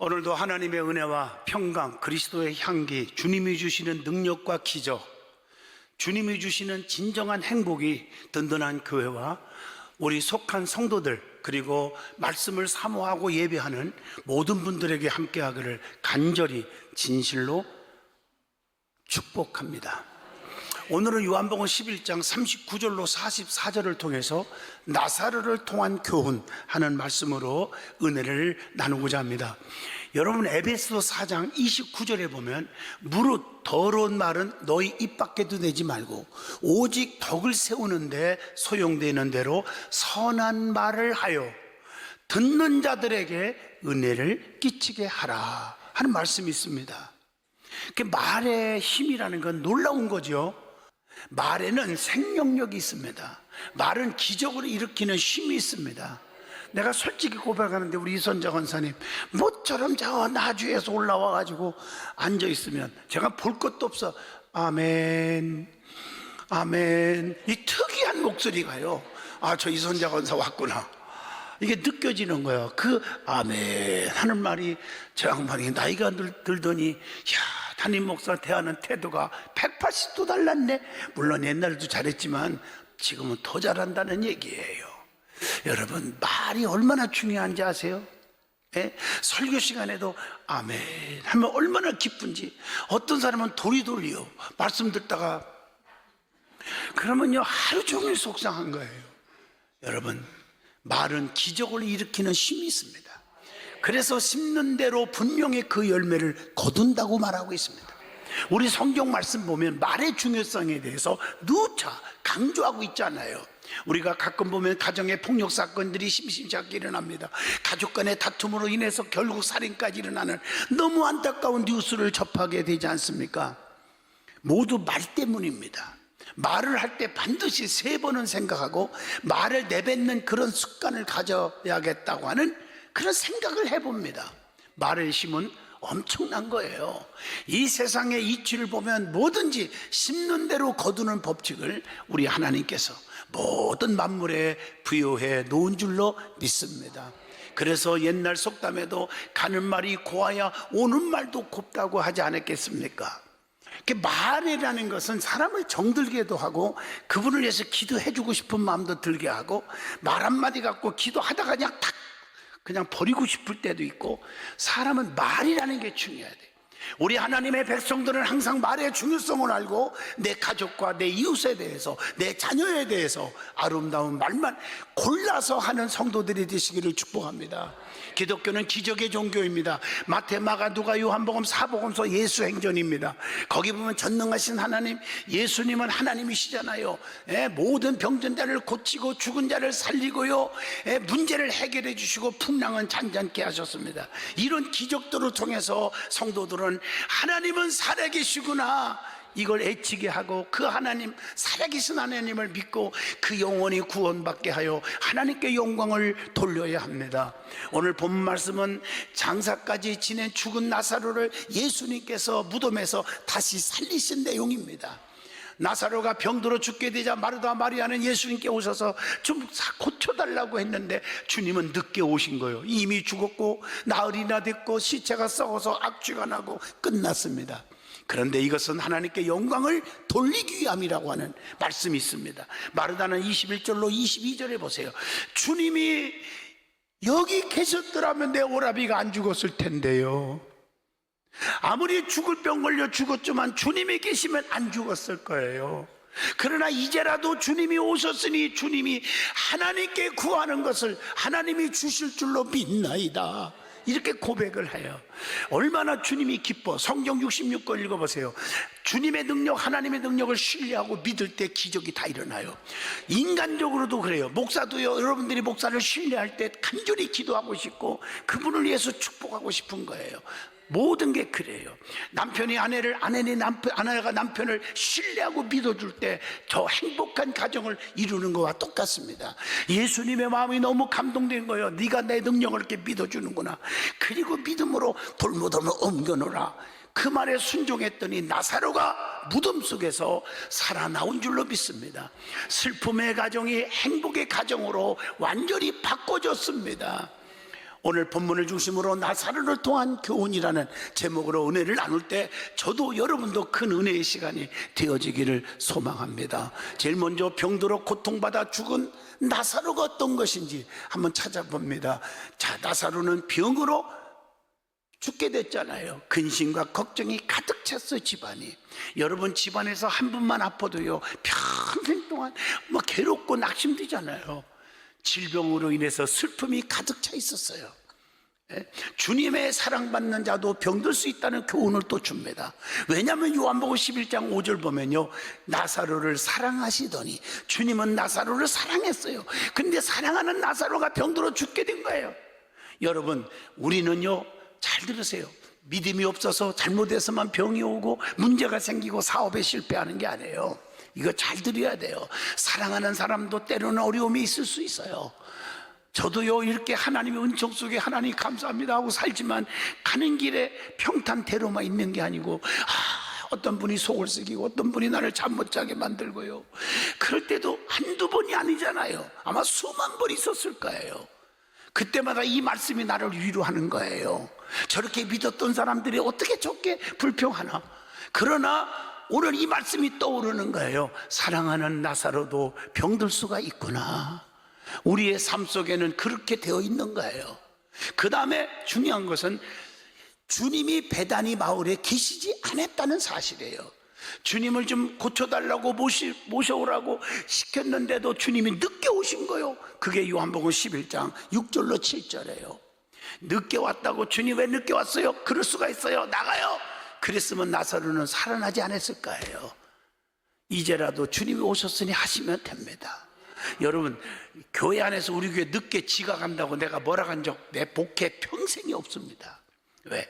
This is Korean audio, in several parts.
오늘도 하나님의 은혜와 평강, 그리스도의 향기, 주님이 주시는 능력과 기적, 주님이 주시는 진정한 행복이 든든한 교회와 우리 속한 성도들, 그리고 말씀을 사모하고 예배하는 모든 분들에게 함께하기를 간절히 진실로 축복합니다. 오늘은 요한복음 11장 39절로 44절을 통해서 나사로를 통한 교훈 하는 말씀으로 은혜를 나누고자 합니다. 여러분, 에베소서 4장 29절에 보면 무릇 더러운 말은 너희 입 밖에도 내지 말고 오직 덕을 세우는데 소용되는 대로 선한 말을 하여 듣는 자들에게 은혜를 끼치게 하라 하는 말씀이 있습니다. 그 말의 힘이라는 건 놀라운 거죠. 말에는 생명력이 있습니다. 말은 기적으로 일으키는 힘이 있습니다. 내가 솔직히 고백하는데 우리 이선자 권사님 모처럼 저 나주에서 올라와 가지고 앉아 있으면 제가 볼 것도 없어 아멘 아멘 이 특이한 목소리가요, 아, 저 이선자 권사 왔구나, 이게 느껴지는 거예요. 그 아멘 하는 말이 저 양반이 나이가 들더니 야, 담임 목사 대하는 태도가 180도 달랐네. 물론 옛날에도 잘했지만 지금은 더 잘한다는 얘기예요. 여러분, 말이 얼마나 중요한지 아세요? 예? 설교 시간에도 아멘 하면 얼마나 기쁜지. 어떤 사람은 도리도리요 말씀 듣다가 그러면요 하루 종일 속상한 거예요. 여러분, 말은 기적을 일으키는 힘이 있습니다. 그래서 심는 대로 분명히 그 열매를 거둔다고 말하고 있습니다. 우리 성경 말씀 보면 말의 중요성에 대해서 누차 강조하고 있잖아요. 우리가 가끔 보면 가정의 폭력 사건들이 심심찮게 일어납니다. 가족 간의 다툼으로 인해서 결국 살인까지 일어나는 너무 안타까운 뉴스를 접하게 되지 않습니까? 모두 말 때문입니다. 말을 할 때 반드시 3번은 생각하고 말을 내뱉는 그런 습관을 가져야겠다고 하는 그런 생각을 해봅니다. 말의 힘은 엄청난 거예요. 이 세상의 이치를 보면 뭐든지 심는 대로 거두는 법칙을 우리 하나님께서 모든 만물에 부여해 놓은 줄로 믿습니다. 그래서 옛날 속담에도 가는 말이 고와야 오는 말도 곱다고 하지 않았겠습니까? 말이라는 것은 사람을 정들게도 하고 그분을 위해서 기도해주고 싶은 마음도 들게 하고 말 한마디 갖고 기도하다가 그냥 버리고 싶을 때도 있고, 사람은 말이라는 게 중요해야 돼. 우리 하나님의 백성들은 항상 말의 중요성을 알고 내 가족과 내 이웃에 대해서, 내 자녀에 대해서 아름다운 말만 골라서 하는 성도들이 되시기를 축복합니다. 기독교는 기적의 종교입니다. 마태, 마가, 누가, 요한복음, 사복음서 예수행전입니다. 거기 보면 전능하신 하나님, 예수님은 하나님이시잖아요. 모든 병든 자를 고치고 죽은 자를 살리고요, 문제를 해결해 주시고 풍랑은 잔잔케 하셨습니다. 이런 기적들을 통해서 성도들은 하나님은 살아계시구나, 이걸 애치게 하고 그 하나님, 살아계신 하나님을 믿고 그 영혼이 구원받게 하여 하나님께 영광을 돌려야 합니다. 오늘 본 말씀은 장사까지 지낸 죽은 나사로를 예수님께서 무덤에서 다시 살리신 내용입니다. 나사로가 병들어 죽게 되자 마르다 마리아는 예수님께 오셔서 좀 고쳐달라고 했는데 주님은 늦게 오신 거예요. 이미 죽었고 나흘이나 됐고 시체가 썩어서 악취가 나고 끝났습니다. 그런데 이것은 하나님께 영광을 돌리기 위함이라고 하는 말씀이 있습니다. 마르다는 21절로 22절에 보세요. 주님이 여기 계셨더라면 내 오라비가 안 죽었을 텐데요. 아무리 죽을 병 걸려 죽었지만 주님이 계시면 안 죽었을 거예요. 그러나 이제라도 주님이 오셨으니 주님이 하나님께 구하는 것을 하나님이 주실 줄로 믿나이다, 이렇게 고백을 해요. 얼마나 주님이 기뻐. 성경 66권 읽어보세요. 주님의 능력, 하나님의 능력을 신뢰하고 믿을 때 기적이 다 일어나요. 인간적으로도 그래요. 목사도요, 여러분들이 목사를 신뢰할 때 간절히 기도하고 싶고 그분을 위해서 축복하고 싶은 거예요. 모든 게 그래요. 남편이 아내를, 아내가 남편을 신뢰하고 믿어줄 때 더 행복한 가정을 이루는 것과 똑같습니다. 예수님의 마음이 너무 감동된 거예요. 네가 내 능력을 이렇게 믿어주는구나. 그리고 믿음으로 돌무덤을 옮겨놓으라. 그 말에 순종했더니 나사로가 무덤 속에서 살아나온 줄로 믿습니다. 슬픔의 가정이 행복의 가정으로 완전히 바꿔졌습니다. 오늘 본문을 중심으로 나사로를 통한 교훈이라는 제목으로 은혜를 나눌 때 저도 여러분도 큰 은혜의 시간이 되어지기를 소망합니다. 제일 먼저 병들어 고통받아 죽은 나사로가 어떤 것인지 한번 찾아봅니다. 자, 나사로는 병으로 죽게 됐잖아요. 근심과 걱정이 가득 찼어요, 집안이. 여러분, 집안에서 한 분만 아파도요, 평생 동안 괴롭고 낙심되잖아요. 질병으로 인해서 슬픔이 가득 차 있었어요. 주님의 사랑받는 자도 병들 수 있다는 교훈을 또 줍니다. 왜냐하면 요한복음 11장 5절 보면요, 나사로를 사랑하시더니, 주님은 나사로를 사랑했어요. 근데 사랑하는 나사로가 병들어 죽게 된 거예요. 여러분, 우리는요, 잘 들으세요. 믿음이 없어서 잘못해서만 병이 오고 문제가 생기고 사업에 실패하는 게 아니에요. 이거 잘 들어야 돼요. 사랑하는 사람도 때로는 어려움이 있을 수 있어요. 저도요, 이렇게 하나님의 은총 속에 하나님 감사합니다 하고 살지만 가는 길에 평탄대로만 있는 게 아니고, 어떤 분이 속을 썩이고 어떤 분이 나를 잠 못 자게 만들고요, 그럴 때도 한두 번이 아니잖아요. 아마 수만 번 있었을 거예요. 그때마다 이 말씀이 나를 위로하는 거예요. 저렇게 믿었던 사람들이 어떻게 저렇게 불평하나. 그러나 오늘 이 말씀이 떠오르는 거예요. 사랑하는 나사로도 병들 수가 있구나. 우리의 삶 속에는 그렇게 되어 있는 거예요. 그 다음에 중요한 것은 주님이 베다니 마을에 계시지 않았다는 사실이에요. 주님을 좀 고쳐달라고 모셔오라고 시켰는데도 주님이 늦게 오신 거예요. 그게 요한복음 11장 6절로 7절이에요. 늦게 왔다고, 주님 왜 늦게 왔어요? 그럴 수가 있어요. 나가요. 그랬으면 나사로는 살아나지 않았을 거예요. 이제라도 주님이 오셨으니 하시면 됩니다. 여러분, 교회 안에서 우리 교회 늦게 지각한다고 내가 뭐라 한 적 내 복회 평생이 없습니다. 왜?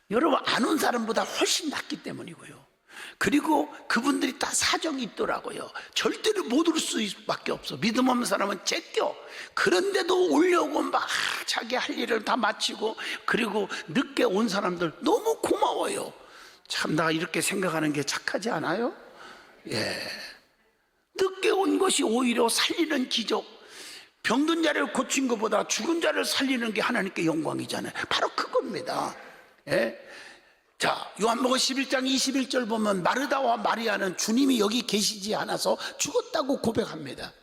여러분, 안 온 사람보다 훨씬 낫기 때문이고요. 그리고 그분들이 다 사정이 있더라고요. 절대로 못 올 수밖에 없어. 믿음 없는 사람은 제껴. 그런데도 오려고 막 자기 할 일을 다 마치고, 그리고 늦게 온 사람들 너무 고마워요. 참, 나 이렇게 생각하는 게 착하지 않아요? 예. 늦게 온 것이 오히려 살리는 기적. 병든 자를 고친 것보다 죽은 자를 살리는 게 하나님께 영광이잖아요. 바로 그겁니다. 예? 자, 요한복음 11장 21절 보면 마르다와 마리아는 주님이 여기 계시지 않아서 죽었다고 고백합니다.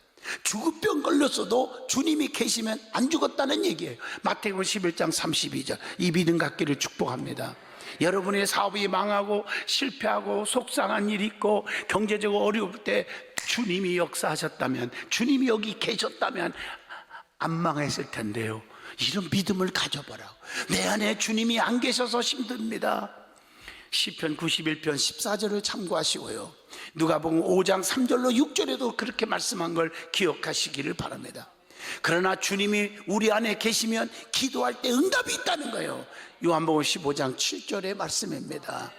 죽을병 걸렸어도 주님이 계시면 안 죽었다는 얘기예요. 마태복음 11장 32절, 이 믿음 갖기를 축복합니다. 여러분의 사업이 망하고 실패하고 속상한 일이 있고 경제적으로 어려울 때 주님이 역사하셨다면, 주님이 여기 계셨다면 안 망했을 텐데요. 이런 믿음을 가져보라고. 내 안에 주님이 안 계셔서 힘듭니다. 시편 91편 14절을 참고하시고요, 누가복음 5장 3절로 6절에도 그렇게 말씀한 걸 기억하시기를 바랍니다. 그러나 주님이 우리 안에 계시면 기도할 때 응답이 있다는 거예요. 요한복음 15장 7절의 말씀입니다.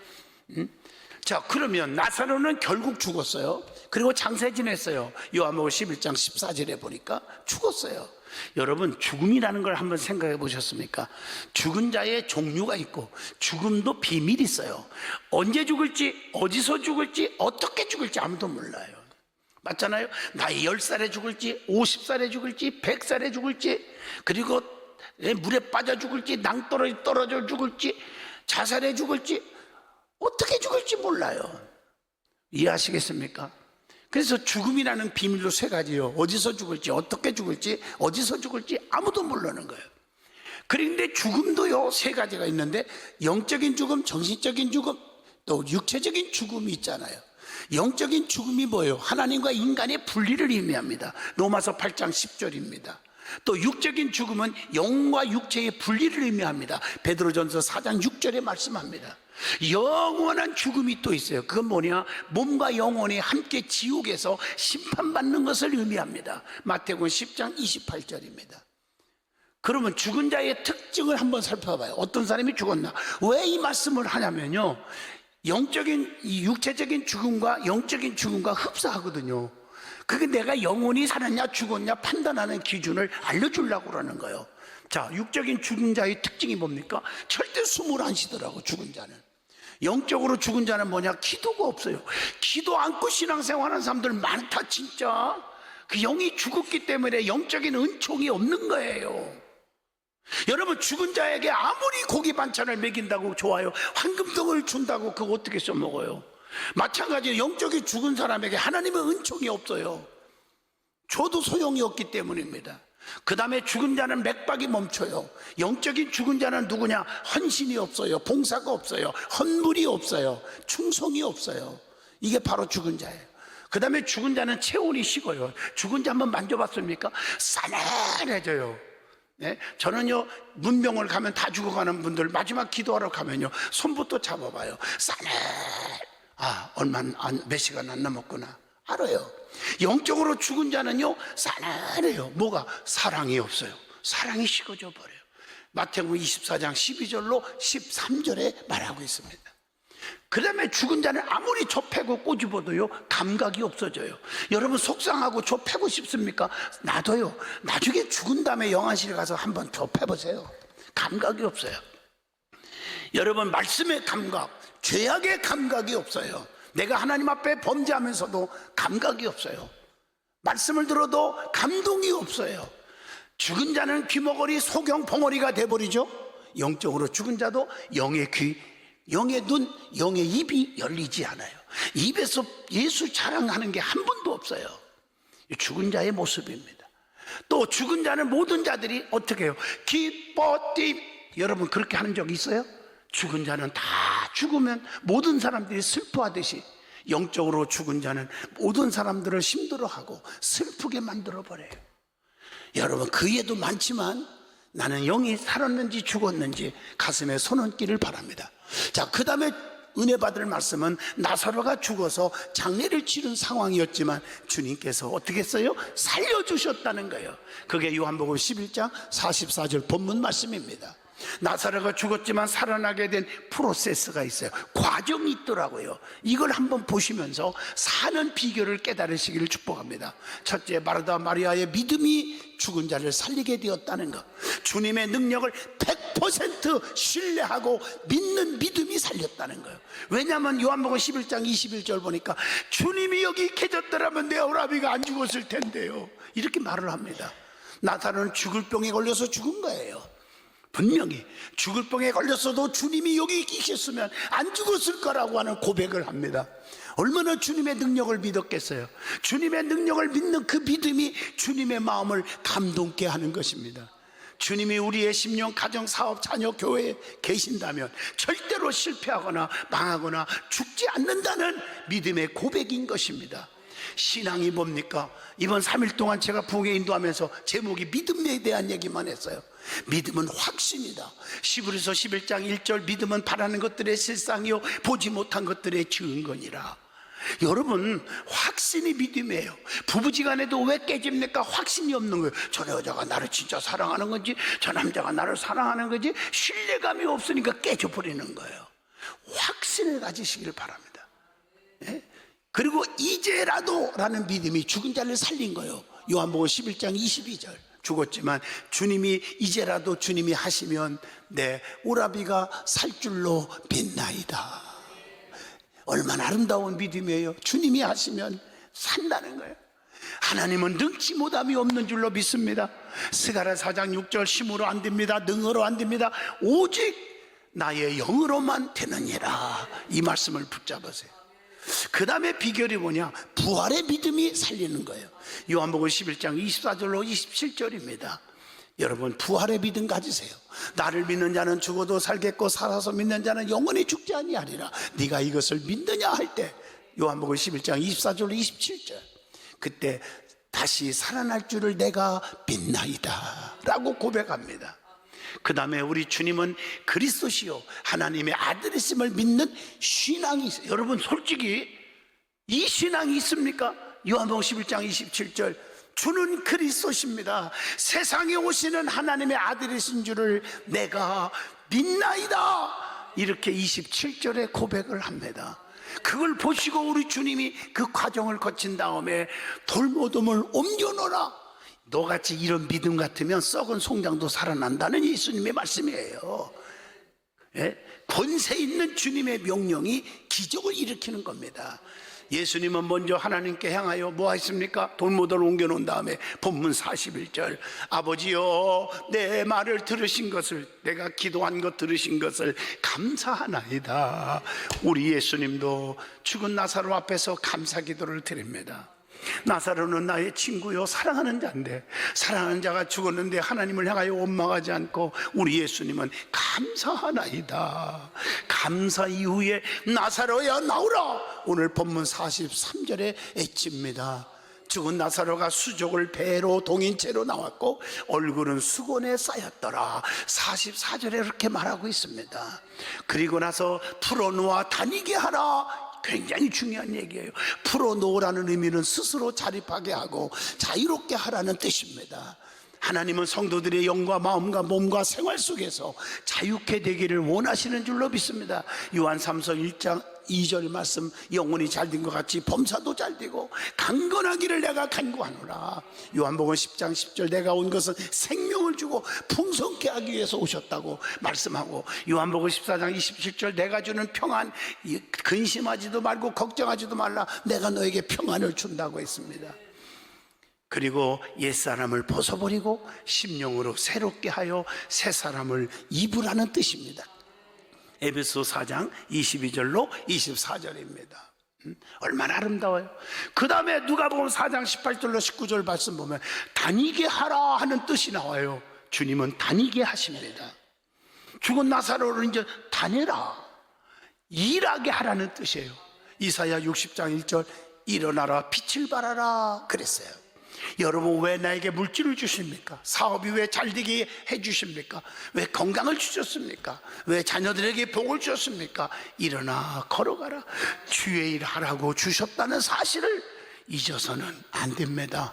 자, 그러면 나사로는 결국 죽었어요. 그리고 장세 지냈어요. 요한복음 11장 14절에 보니까 죽었어요. 여러분, 죽음이라는 걸 한번 생각해 보셨습니까? 죽은 자의 종류가 있고 죽음도 비밀이 있어요. 언제 죽을지, 어디서 죽을지, 어떻게 죽을지 아무도 몰라요. 맞잖아요? 나이 10살에 죽을지, 50살에 죽을지, 100살에 죽을지, 그리고 물에 빠져 죽을지, 낭떠러지 떨어져 죽을지, 자살해 죽을지, 어떻게 죽을지 몰라요. 이해하시겠습니까? 그래서 죽음이라는 비밀로 세 가지요. 어디서 죽을지, 어떻게 죽을지, 어디서 죽을지 아무도 모르는 거예요. 그런데 죽음도요, 세 가지가 있는데, 영적인 죽음, 정신적인 죽음, 또 육체적인 죽음이 있잖아요. 영적인 죽음이 뭐예요? 하나님과 인간의 분리를 의미합니다. 로마서 8장 10절입니다. 또 육적인 죽음은 영과 육체의 분리를 의미합니다. 베드로전서 4장 6절에 말씀합니다. 영원한 죽음이 또 있어요. 그건 뭐냐? 몸과 영혼이 함께 지옥에서 심판받는 것을 의미합니다. 마태복음 10장 28절입니다. 그러면 죽은 자의 특징을 한번 살펴봐요. 어떤 사람이 죽었나? 왜 이 말씀을 하냐면요, 영적인, 이 육체적인 죽음과 영적인 죽음과 흡사하거든요. 그게 내가 영혼이 살았냐 죽었냐 판단하는 기준을 알려주려고 그러는 거예요. 자, 육적인 죽은 자의 특징이 뭡니까? 절대 숨을 안 쉬더라고, 죽은 자는. 영적으로 죽은 자는 뭐냐? 기도가 없어요. 기도 않고 신앙생활하는 사람들 많다, 진짜. 그 영이 죽었기 때문에 영적인 은총이 없는 거예요. 여러분, 죽은 자에게 아무리 고기 반찬을 먹인다고 좋아요, 황금덩을 준다고 그거 어떻게 써먹어요? 마찬가지로 영적이 죽은 사람에게 하나님의 은총이 없어요. 줘도 소용이 없기 때문입니다. 그 다음에 죽은 자는 맥박이 멈춰요. 영적인 죽은 자는 누구냐? 헌신이 없어요, 봉사가 없어요, 헌물이 없어요, 충성이 없어요. 이게 바로 죽은 자예요. 그 다음에 죽은 자는 체온이 식어요. 죽은 자 한번 만져봤습니까? 싸늘해져요. 네? 저는요, 문병을 가면 다 죽어가는 분들 마지막 기도하러 가면요, 손부터 잡아봐요. 몇 시간 안 남았구나 알아요. 영적으로 죽은 자는요, 싸늘해요. 뭐가? 사랑이 없어요. 사랑이 식어져 버려요. 마태복음 24장 12절로 13절에 말하고 있습니다. 그 다음에 죽은 자는 아무리 좁히고 꼬집어도요, 감각이 없어져요. 여러분, 속상하고 좁히고 싶습니까? 놔둬요. 나중에 죽은 다음에 영안실에 가서 한번 좁혀보세요. 감각이 없어요. 여러분, 말씀의 감각, 죄악의 감각이 없어요. 내가 하나님 앞에 범죄하면서도 감각이 없어요. 말씀을 들어도 감동이 없어요. 죽은 자는 귀머거리, 소경, 벙어리가 돼버리죠. 영적으로 죽은 자도 영의 귀, 영의 눈, 영의 입이 열리지 않아요. 입에서 예수 자랑하는 게 한 번도 없어요. 죽은 자의 모습입니다. 또 죽은 자는 모든 자들이 어떻게 해요? 기뻐띠. 여러분, 그렇게 하는 적 있어요? 죽은 자는 다 죽으면 모든 사람들이 슬퍼하듯이 영적으로 죽은 자는 모든 사람들을 힘들어하고 슬프게 만들어버려요. 여러분, 그 예도 많지만 나는 영이 살았는지 죽었는지 가슴에 손 얹기를 바랍니다. 자, 그 다음에 은혜 받을 말씀은 나사로가 죽어서 장례를 치른 상황이었지만 주님께서 어떻게 했어요? 살려주셨다는 거예요. 그게 요한복음 11장 44절 본문 말씀입니다. 나사로가 죽었지만 살아나게 된 프로세스가 있어요. 과정이 있더라고요. 이걸 한번 보시면서 사는 비결을 깨달으시기를 축복합니다. 첫째, 마르다 마리아의 믿음이 죽은 자를 살리게 되었다는 것. 주님의 능력을 100% 신뢰하고 믿는 믿음이 살렸다는 거예요. 왜냐하면 요한복음 11장 21절 보니까 주님이 여기 계셨더라면 내 오라비가 안 죽었을 텐데요, 이렇게 말을 합니다. 나사로는 죽을 병에 걸려서 죽은 거예요. 분명히 죽을 병에 걸렸어도 주님이 여기 계셨으면 안 죽었을 거라고 하는 고백을 합니다. 얼마나 주님의 능력을 믿었겠어요. 주님의 능력을 믿는 그 믿음이 주님의 마음을 감동케 하는 것입니다. 주님이 우리의 심령, 가정, 사업, 자녀, 교회에 계신다면 절대로 실패하거나 망하거나 죽지 않는다는 믿음의 고백인 것입니다. 신앙이 뭡니까? 이번 3일 동안 제가 부흥회 인도하면서 제목이 믿음에 대한 얘기만 했어요. 믿음은 확신이다. 시브리서 11장 1절, 믿음은 바라는 것들의 실상이요 보지 못한 것들의 증거니라. 여러분, 확신이 믿음이에요. 부부지간에도 왜 깨집니까? 확신이 없는 거예요. 저 여자가 나를 진짜 사랑하는 건지, 저 남자가 나를 사랑하는 건지 신뢰감이 없으니까 깨져버리는 거예요. 확신을 가지시기를 바랍니다. 예? 그리고 이제라도 라는 믿음이 죽은 자를 살린 거예요. 요한복음 11장 22절. 죽었지만 주님이 이제라도 주님이 하시면 내 오라비가 살 줄로 믿나이다. 얼마나 아름다운 믿음이에요. 주님이 하시면 산다는 거예요. 하나님은 능치 못함이 없는 줄로 믿습니다. 스가랴 4장 6절, 힘으로 안 됩니다, 능으로 안 됩니다, 오직 나의 영으로만 되느니라. 이 말씀을 붙잡으세요. 그 다음에 비결이 뭐냐? 부활의 믿음이 살리는 거예요. 요한복음 11장 24절로 27절입니다. 여러분, 부활의 믿음 가지세요. 나를 믿는 자는 죽어도 살겠고 살아서 믿는 자는 영원히 죽지 아니하리라. 네가 이것을 믿느냐 할 때, 요한복음 11장 24절로 27절, 그때 다시 살아날 줄을 내가 믿나이다 라고 고백합니다. 그 다음에 우리 주님은 그리스도시요 하나님의 아들이심을 믿는 신앙이 있어요. 여러분, 솔직히 이 신앙이 있습니까? 요한복음 11장 27절, 주는 그리스도십니다. 세상에 오시는 하나님의 아들이신 줄을 내가 믿나이다. 이렇게 27절에 고백을 합니다. 그걸 보시고 우리 주님이 그 과정을 거친 다음에 돌모둠을 옮겨놓으라. 너같이 이런 믿음 같으면 썩은 송장도 살아난다는 예수님의 말씀이에요. 예? 권세 있는 주님의 명령이 기적을 일으키는 겁니다. 예수님은 먼저 하나님께 향하여 뭐 하십니까? 돌무더를 옮겨놓은 다음에 본문 41절, 아버지여 내 말을 들으신 것을, 내가 기도한 것 들으신 것을 감사하나이다. 우리 예수님도 죽은 나사로 앞에서 감사 기도를 드립니다. 나사로는 나의 친구요 사랑하는 자인데, 사랑하는 자가 죽었는데 하나님을 향하여 원망하지 않고 우리 예수님은 감사하나이다. 감사 이후에 나사로야 나오라, 오늘 본문 43절에 애칩니다. 죽은 나사로가 수족을 배로 동인 채로 나왔고 얼굴은 수건에 쌓였더라. 44절에 이렇게 말하고 있습니다. 그리고 나서 풀어놓아 다니게 하라. 굉장히 중요한 얘기예요. 풀어놓으라는 의미는 스스로 자립하게 하고 자유롭게 하라는 뜻입니다. 하나님은 성도들의 영과 마음과 몸과 생활 속에서 자유케 되기를 원하시는 줄로 믿습니다. 요한3서 1장 2절 말씀, 영혼이 잘된 것 같이 범사도 잘되고 강건하기를 내가 간구하노라. 요한복음 10장 10절, 내가 온 것은 생명을 주고 풍성케 하기 위해서 오셨다고 말씀하고, 요한복음 14장 27절, 내가 주는 평안, 근심하지도 말고 걱정하지도 말라, 내가 너에게 평안을 준다고 했습니다. 그리고 옛사람을 벗어버리고 심령으로 새롭게 하여 새사람을 입으라는 뜻입니다. 에베소 4장 22절로 24절입니다. 얼마나 아름다워요. 그 다음에 누가복음 4장 18절로 19절 말씀 보면 다니게 하라 하는 뜻이 나와요. 주님은 다니게 하십니다. 죽은 나사로를 이제 다니라, 일하게 하라는 뜻이에요. 이사야 60장 1절, 일어나라 빛을 발하라 그랬어요. 여러분, 왜 나에게 물질을 주십니까? 사업이 왜 잘되게 해주십니까? 왜 건강을 주셨습니까? 왜 자녀들에게 복을 주셨습니까? 일어나 걸어가라, 주의 일 하라고 주셨다는 사실을 잊어서는 안 됩니다.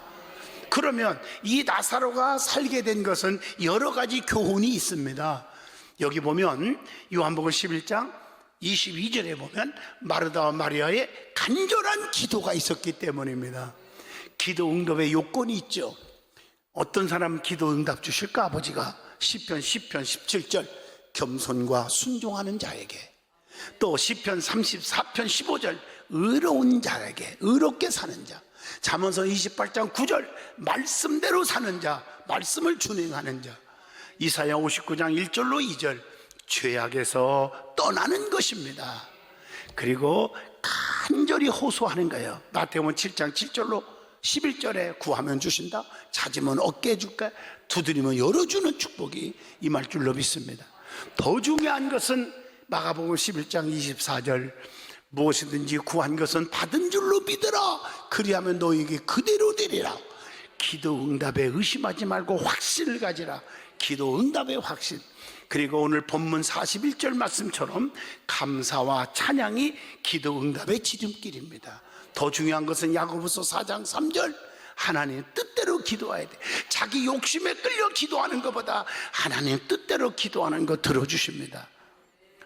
그러면 이 나사로가 살게 된 것은 여러 가지 교훈이 있습니다. 여기 보면 요한복음 11장 22절에 보면 마르다와 마리아의 간절한 기도가 있었기 때문입니다. 기도 응답의 요건이 있죠. 어떤 사람 기도 응답 주실까? 아버지가 시편 17절, 겸손과 순종하는 자에게, 또 시편 34편 15절, 의로운 자에게, 의롭게 사는 자, 잠언서 28장 9절, 말씀대로 사는 자, 말씀을 준행하는 자, 이사야 59장 1절로 2절, 죄악에서 떠나는 것입니다. 그리고 간절히 호소하는 거예요. 마태복음 7장 7절로 11절에 구하면 주신다, 찾으면 얻게 해줄까, 두드리면 열어주는 축복이 임할 줄로 믿습니다. 더 중요한 것은 마가복음 11장 24절, 무엇이든지 구한 것은 받은 줄로 믿으라, 그리하면 너에게 그대로 되리라. 기도 응답에 의심하지 말고 확신을 가지라. 기도 응답의 확신. 그리고 오늘 본문 41절 말씀처럼 감사와 찬양이 기도 응답의 지름길입니다. 더 중요한 것은 야고보서 4장 3절, 하나님 뜻대로 기도해야 돼. 자기 욕심에 끌려 기도하는 것보다 하나님 뜻대로 기도하는 것 들어주십니다.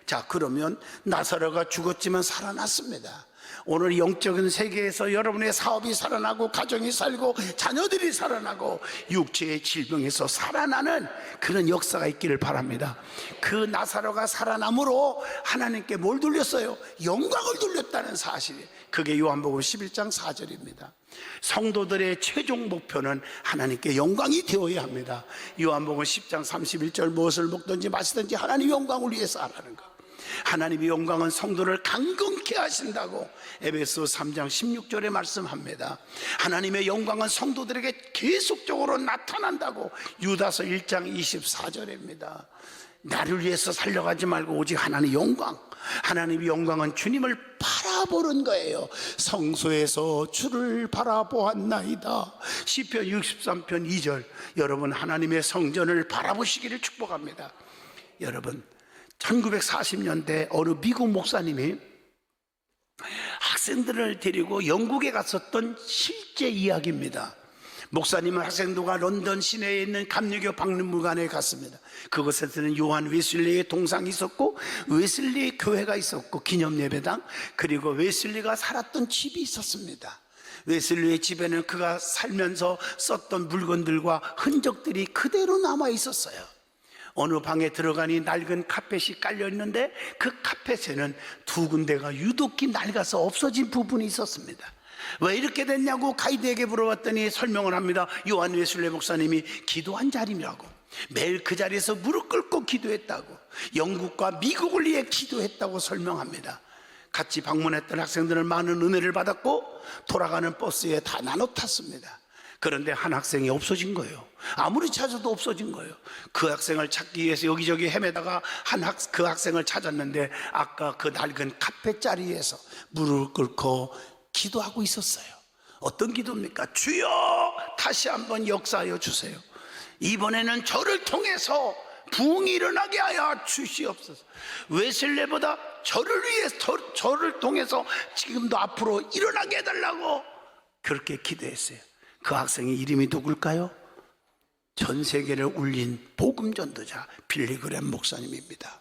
자, 그러면 나사로가 죽었지만 살아났습니다. 오늘 영적인 세계에서 여러분의 사업이 살아나고 가정이 살고 자녀들이 살아나고 육체의 질병에서 살아나는 그런 역사가 있기를 바랍니다. 그 나사로가 살아남으로 하나님께 뭘 돌렸어요? 영광을 돌렸다는 사실이, 그게 요한복음 11장 4절입니다. 성도들의 최종 목표는 하나님께 영광이 되어야 합니다. 요한복음 10장 31절, 무엇을 먹든지 마시든지 하나님 영광을 위해서 하라는 것. 하나님의 영광은 성도를 강건케 하신다고 에베소 3장 16절에 말씀합니다. 하나님의 영광은 성도들에게 계속적으로 나타난다고 유다서 1장 24절입니다. 나를 위해서 살려가지 말고 오직 하나님의 영광, 하나님의 영광은 주님을 바라보는 거예요. 성소에서 주를 바라보았나이다. 시편 63편 2절. 여러분, 하나님의 성전을 바라보시기를 축복합니다. 여러분, 1940년대 어느 미국 목사님이 학생들을 데리고 영국에 갔었던 실제 이야기입니다. 목사님은 학생들과 런던 시내에 있는 감리교 박물관에 갔습니다. 그곳에서는 요한 웨슬리의 동상이 있었고, 웨슬리의 교회가 있었고, 기념예배당, 그리고 웨슬리가 살았던 집이 있었습니다. 웨슬리의 집에는 그가 살면서 썼던 물건들과 흔적들이 그대로 남아 있었어요. 어느 방에 들어가니 낡은 카펫이 깔려 있는데 그 카펫에는 두 군데가 유독히 낡아서 없어진 부분이 있었습니다. 왜 이렇게 됐냐고 가이드에게 물어봤더니 설명을 합니다. 요한 웨슬레 목사님이 기도한 자리라고, 매일 그 자리에서 무릎 꿇고 기도했다고, 영국과 미국을 위해 기도했다고 설명합니다. 같이 방문했던 학생들은 많은 은혜를 받았고 돌아가는 버스에 다 나눠 탔습니다. 그런데 한 학생이 없어진 거예요. 아무리 찾아도 없어진 거예요. 그 학생을 찾기 위해서 여기저기 헤매다가 그 학생을 찾았는데 아까 그 낡은 카펫 자리에서 무릎을 꿇고 기도하고 있었어요. 어떤 기도입니까? 주여 다시 한번 역사하여 주세요. 이번에는 저를 통해서 부흥이 일어나게 하여 주시옵소서. 웨슬레보다 저를 위해서, 저를 통해서 지금도 앞으로 일어나게 해달라고 그렇게 기도했어요. 그 학생의 이름이 누굴까요? 전 세계를 울린 복음 전도자 빌리그램 목사님입니다.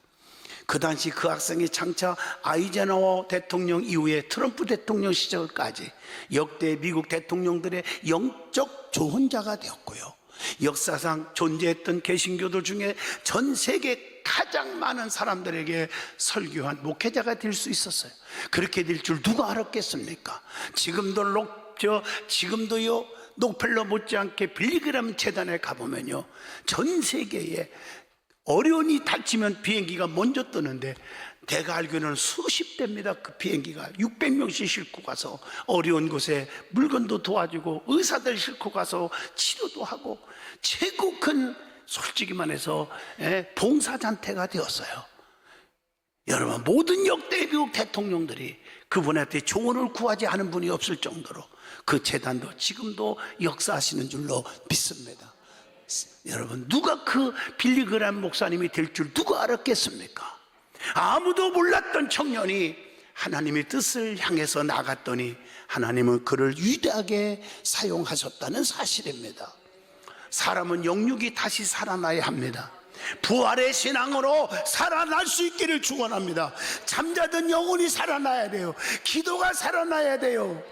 그 당시 그 학생이 장차 아이젠하워 대통령 이후에 트럼프 대통령 시절까지 역대 미국 대통령들의 영적 조언자가 되었고요, 역사상 존재했던 개신교들 중에 전 세계 가장 많은 사람들에게 설교한 목회자가 될 수 있었어요. 그렇게 될 줄 누가 알았겠습니까? 지금도요 록펠러 못지않게 빌리그램 재단에 가보면요, 전 세계에 어려운이 닥치면 비행기가 먼저 뜨는데 내가 알기로는 수십 대입니다. 그 비행기가 600명씩 싣고 가서 어려운 곳에 물건도 도와주고 의사들 싣고 가서 치료도 하고 최고 큰, 솔직히만 해서 봉사단체가 되었어요. 여러분, 모든 역대 미국 대통령들이 그분한테 조언을 구하지 않은 분이 없을 정도로 그 재단도 지금도 역사하시는 줄로 믿습니다. 여러분, 누가 그 빌리그램 목사님이 될 줄 누가 알았겠습니까? 아무도 몰랐던 청년이 하나님의 뜻을 향해서 나갔더니 하나님은 그를 위대하게 사용하셨다는 사실입니다. 사람은 영육이 다시 살아나야 합니다. 부활의 신앙으로 살아날 수 있기를 축원합니다. 잠자던 영혼이 살아나야 돼요. 기도가 살아나야 돼요.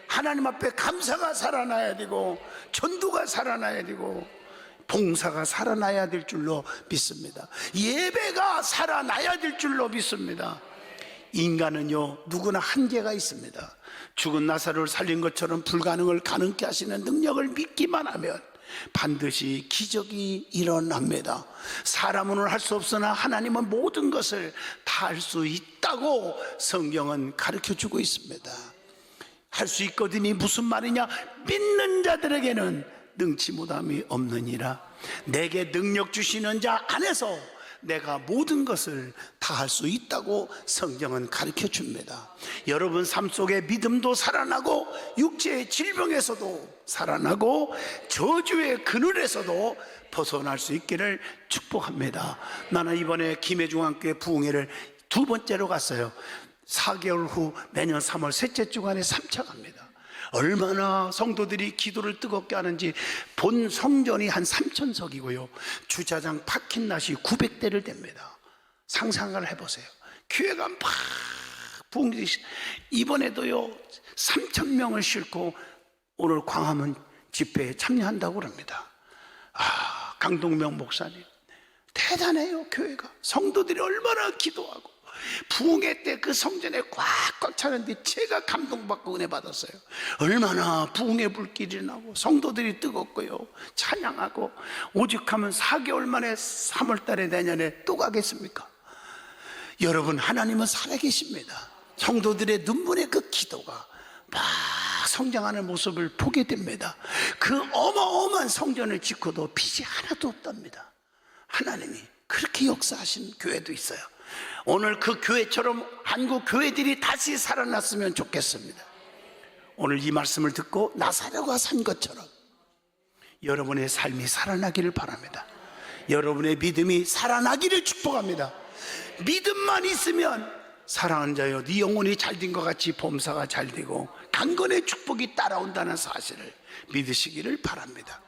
하나님 앞에 감사가 살아나야 되고 전도가 살아나야 되고 봉사가 살아나야 될 줄로 믿습니다. 예배가 살아나야 될 줄로 믿습니다. 인간은요 누구나 한계가 있습니다. 죽은 나사로를 살린 것처럼 불가능을 가능케 하시는 능력을 믿기만 하면 반드시 기적이 일어납니다. 사람은 할 수 없으나 하나님은 모든 것을 다 할 수 있다고 성경은 가르쳐주고 있습니다. 할 수 있거든이 무슨 말이냐? 믿는 자들에게는 능치 못함이 없느니라. 내게 능력 주시는 자 안에서 내가 모든 것을 다 할 수 있다고 성경은 가르쳐 줍니다. 여러분 삶 속에 믿음도 살아나고 육체의 질병에서도 살아나고 저주의 그늘에서도 벗어날 수 있기를 축복합니다. 나는 이번에 김해중앙교회 부흥회를 두 번째로 갔어요. 4개월 후 내년 3월 셋째 주간에 3차 갑니다. 얼마나 성도들이 기도를 뜨겁게 하는지. 본 성전이 한 3,000석이고요 주차장 파킹랏이 900대를 됩니다. 상상을 해보세요. 교회가 막 부흥이, 이번에도요 3,000명을 싣고 오늘 광화문 집회에 참여한다고 합니다. 강동명 목사님 대단해요. 교회가, 성도들이 얼마나 기도하고 부흥회 때 그 성전에 꽉꽉 차는데 제가 감동받고 은혜 받았어요. 얼마나 부흥의 불길이 나고 성도들이 뜨겁고요 찬양하고. 오죽하면 4개월 만에 3월 달에 내년에 또 가겠습니까? 여러분, 하나님은 살아계십니다. 성도들의 눈물의 그 기도가 막 성장하는 모습을 보게 됩니다. 그 어마어마한 성전을 짓고도 빚이 하나도 없답니다. 하나님이 그렇게 역사하신 교회도 있어요. 오늘 그 교회처럼 한국 교회들이 다시 살아났으면 좋겠습니다. 오늘 이 말씀을 듣고 나사로가 산 것처럼 여러분의 삶이 살아나기를 바랍니다. 여러분의 믿음이 살아나기를 축복합니다. 믿음만 있으면 사랑하는 자여 네 영혼이 잘된 것 같이 범사가 잘되고 강건의 축복이 따라온다는 사실을 믿으시기를 바랍니다.